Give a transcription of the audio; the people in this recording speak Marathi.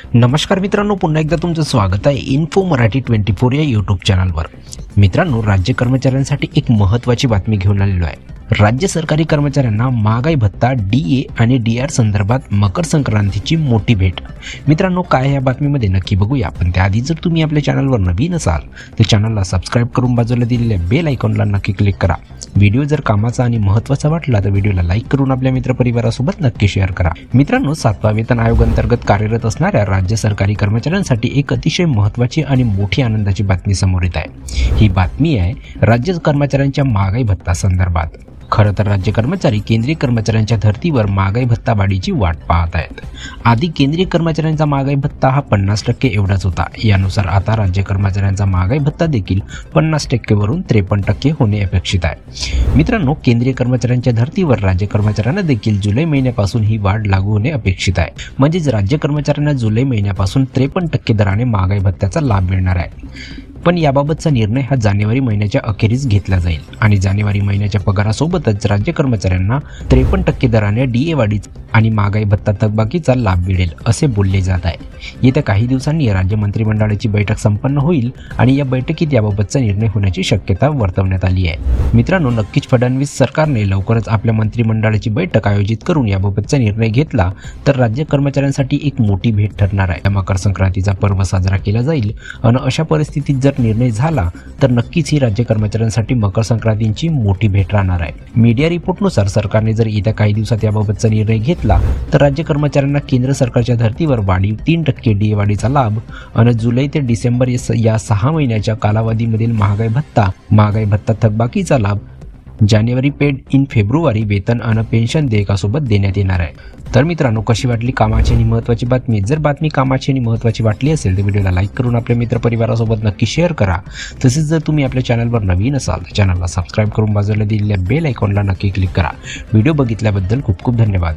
नमस्कार मित्रांनो, पुन्हा एकदा तुमचं स्वागत आहे इन्फो मराठी 24 या यूट्यूब चॅनलवर। मित्रांनो, राज्य कर्मचाऱ्यांसाठी एक महत्त्वाची बातमी घेऊन आलेलो आहे। राज्य सरकारी कर्मचाऱ्यांना महागाई भत्ता डीए आणि डीआर संदर्भात मकर संक्रांतीची मोठी भेट। मित्रांनो, काय या बातमीमध्ये नक्की बघूया, पण त्याआधी जर तुम्ही आपल्या चॅनलवर नवीन असाल तर चॅनलला सबस्क्राइब करून बाजूला दिलेल्या बेल आयकॉनला नक्की क्लिक करा। व्हिडिओ जर कामाचा आणि महत्त्वाचा वाटला तर व्हिडिओला लाईक करून आपल्या मित्रपरिवारासोबत नक्की शेअर करा। मित्रांनो, 7व्या वेतन आयोग अंतर्गत कार्यरत असणाऱ्या राज्य सरकारी कर्मचाऱ्यांसाठी एक अतिशय महत्त्वाची आणि मोठी आनंदाची बातमी समोर येत आहे। ही बातमी आहे राज्य कर्मचाऱ्यांच्या महागाई भत्ता संदर्भात। खरं तर राज्य कर्मचारी केंद्रीय कर्मचाऱ्यांच्या धर्तीवर महागाई भत्ता वाढीची वाट पाहत आहेत। आधी केंद्रीय कर्मचाऱ्यांचा महागाई भत्ता हा 50% एवढाच होता। यानुसार आता राज्य कर्मचाऱ्यांचा महागाई भत्ता देखील 50% वरून 53% होणे अपेक्षित आहे। मित्रांनो, केंद्रीय कर्मचाऱ्यांच्या धर्तीवर राज्य कर्मचाऱ्यांना देखील जुलै महिन्यापासून ही वाढ लागू होणे अपेक्षित आहे। म्हणजेच राज्य कर्मचाऱ्यांना जुलै महिन्यापासून 53% दराने महागाई भत्त्याचा लाभ मिळणार आहे। पण याबाबतचा निर्णय हा जानेवारी महिन्याच्या अखेरीस घेतला जाईल आणि जानेवारी महिन्याच्या पगारासोबतच राज्य कर्मचाऱ्यांना 53% दराने डीए वाढीचा आणि महागाई भत्ता थकबाकीचा लाभ मिळेल असे बोलले जात आहे। येत्या काही दिवसांनी राज्य मंत्रिमंडळाची बैठक संपन्न होईल आणि या बैठकीत याबाबतचा निर्णय होण्याची शक्यता वर्तवण्यात आली आहे। मित्रांनो, नक्कीच फडणवीस सरकारने लवकरच आपल्या मंत्रिमंडळाची बैठक आयोजित करून याबाबतचा निर्णय घेतला तर राज्य कर्मचाऱ्यांसाठी एक मोठी भेट ठरणार आहे। मकर संक्रांतीचा पर्व साजरा केला जाईल आणि अशा परिस्थितीत जर निर्णय झाला तर नक्कीच ही राज्य कर्मचाऱ्यांसाठी मकर संक्रांतीची मोठी भेट राहणार आहे। मीडिया रिपोर्टनुसार सरकारने जर येत्या काही दिवसात याबाबतचा निर्णय घेतला तर राज्य कर्मचाऱ्यांना केंद्र सरकारच्या धर्तीवर वाढीव 3% डीए वाढीचा लाभ आणि जुलै ते डिसेंबर या 6 महिन्याच्या कालावधीमधील महागाई भत्ता थकबाकीचा लाभ जानेवारी पेड इन फेब्रुवारी वेतन आणि पेन्शन देयकासोबत देण्यात येणार आहे। तर मित्रांनो, कशी वाटली कामाची आणि महत्त्वाची बातमी? जर बातमी कामाची आणि महत्त्वाची वाटली असेल तर व्हिडिओला लाईक करून आपल्या मित्रपरिवारासोबत नक्की शेअर करा। तसेच जर तुम्ही आपल्या चॅनलवर नवीन असाल तर चॅनलला सबस्क्राइब करून बाजूला दिलेल्या बेल आयकॉनला नक्की क्लिक करा। व्हिडिओ बघितल्याबद्दल खूप खूप धन्यवाद।